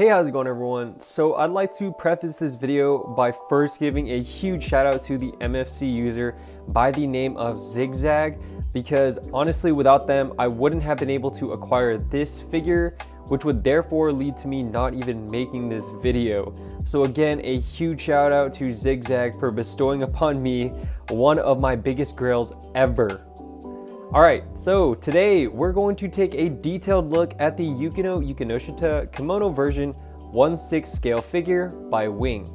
Hey, how's it going everyone? So I'd like to preface this video by first giving a huge shout out to the MFC user by the name of Zigzag, because honestly without them I wouldn't have been able to acquire this figure, which would therefore lead to me not even making this video. So again, a huge shout out to Zigzag for bestowing upon me one of my biggest grails ever. Alright, so today we're going to take a detailed look at the Yukino Yukinoshita Kimono version 1/6 scale figure by Wing.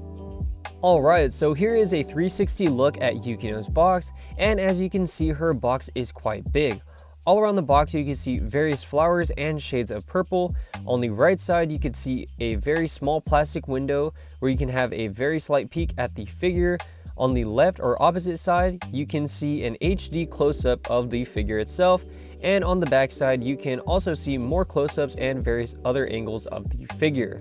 Alright, so here is a 360 look at Yukino's box, and as you can see, her box is quite big. All around the box you can see various flowers and shades of purple. On the right side you can see a very small plastic window where you can have a very slight peek at the figure. On the left or opposite side, you can see an HD close-up of the figure itself, and on the back side, you can also see more close-ups and various other angles of the figure.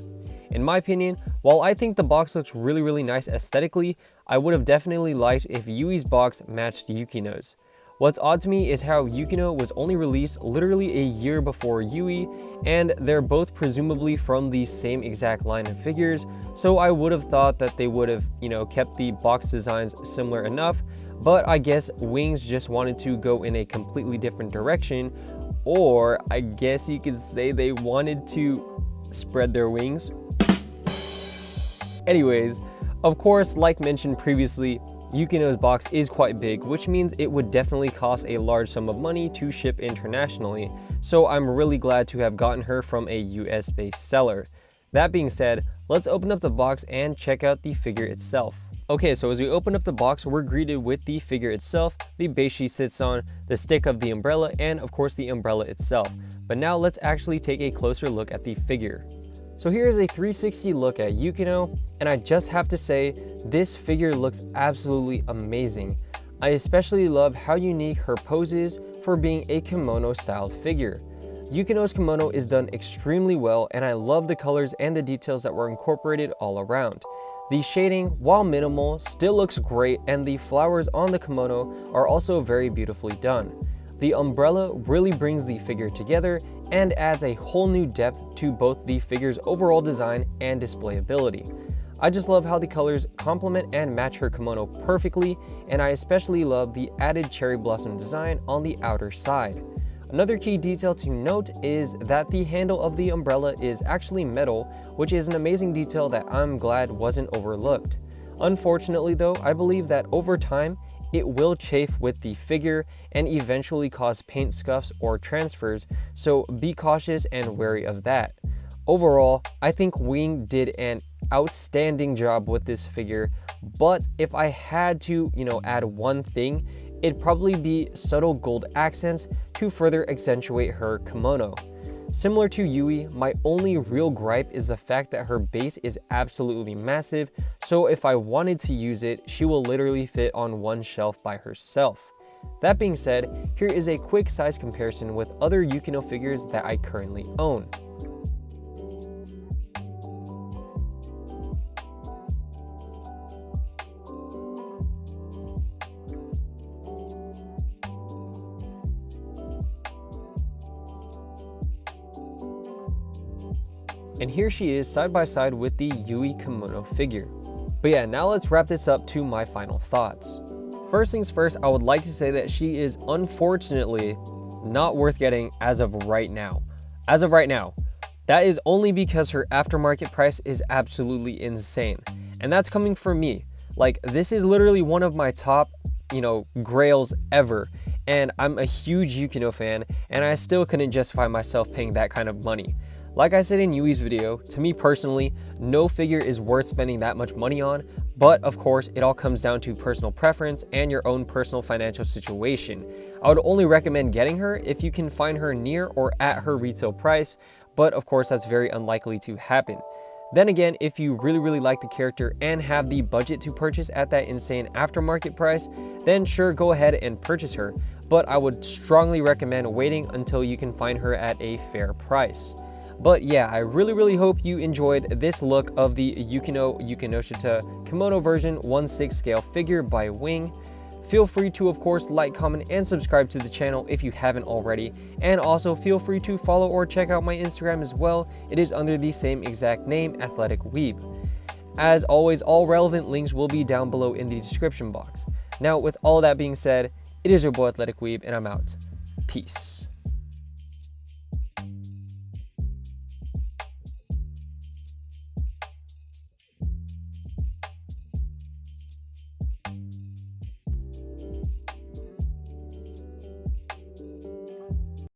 In my opinion, while I think the box looks really nice aesthetically, I would have definitely liked if Yui's box matched Yukino's. What's odd to me is how Yukino was only released literally a year before Yui, and they're both presumably from the same exact line of figures, so I would have thought that they would have, kept the box designs similar enough, but I guess Wings just wanted to go in a completely different direction, or I guess you could say they wanted to spread their wings. Anyways, of course, like mentioned previously, Yukino's box is quite big, which means it would definitely cost a large sum of money to ship internationally, so I'm really glad to have gotten her from a US-based seller. That being said, let's open up the box and check out the figure itself. Okay, so as we open up the box, we're greeted with the figure itself, the base she sits on, the stick of the umbrella, and of course the umbrella itself. But now let's actually take a closer look at the figure. So here is a 360 look at Yukino, and I just have to say, this figure looks absolutely amazing. I especially love how unique her pose is for being a kimono styled figure. Yukino's kimono is done extremely well, and I love the colors and the details that were incorporated all around. The shading, while minimal, still looks great, and the flowers on the kimono are also very beautifully done. The umbrella really brings the figure together and adds a whole new depth to both the figure's overall design and displayability. I just love how the colors complement and match her kimono perfectly, and I especially love the added cherry blossom design on the outer side. Another key detail to note is that the handle of the umbrella is actually metal, which is an amazing detail that I'm glad wasn't overlooked. Unfortunately though, I believe that over time, it will chafe with the figure and eventually cause paint scuffs or transfers, so be cautious and wary of that. Overall, I think Wing did an outstanding job with this figure, but if I had to, add one thing, it'd probably be subtle gold accents to further accentuate her kimono. Similar to Yui, my only real gripe is the fact that her base is absolutely massive, so if I wanted to use it, she will literally fit on one shelf by herself. That being said, here is a quick size comparison with other Yukino figures that I currently own. And here she is side by side with the Yui kimono figure. But yeah, now let's wrap this up to my final thoughts. First things first, I would like to say that she is unfortunately not worth getting as of right now. As of right now. That is only because her aftermarket price is absolutely insane. And that's coming from me. Like, this is literally one of my top, grails ever. And I'm a huge Yukino fan, and I still couldn't justify myself paying that kind of money. Like I said in Yui's video, to me personally, no figure is worth spending that much money on, but of course it all comes down to personal preference and your own personal financial situation. I would only recommend getting her if you can find her near or at her retail price, but of course that's very unlikely to happen. Then again, if you really like the character and have the budget to purchase at that insane aftermarket price, then sure, go ahead and purchase her, but I would strongly recommend waiting until you can find her at a fair price. But yeah, I really hope you enjoyed this look of the Yukino Yukinoshita Kimono version 1/6 scale figure by Wing. Feel free to, of course, like, comment, and subscribe to the channel if you haven't already. And also feel free to follow or check out my Instagram as well. It is under the same exact name, Athletic Weeb. As always, all relevant links will be down below in the description box. Now, with all that being said, it is your boy Athletic Weeb, and I'm out. Peace.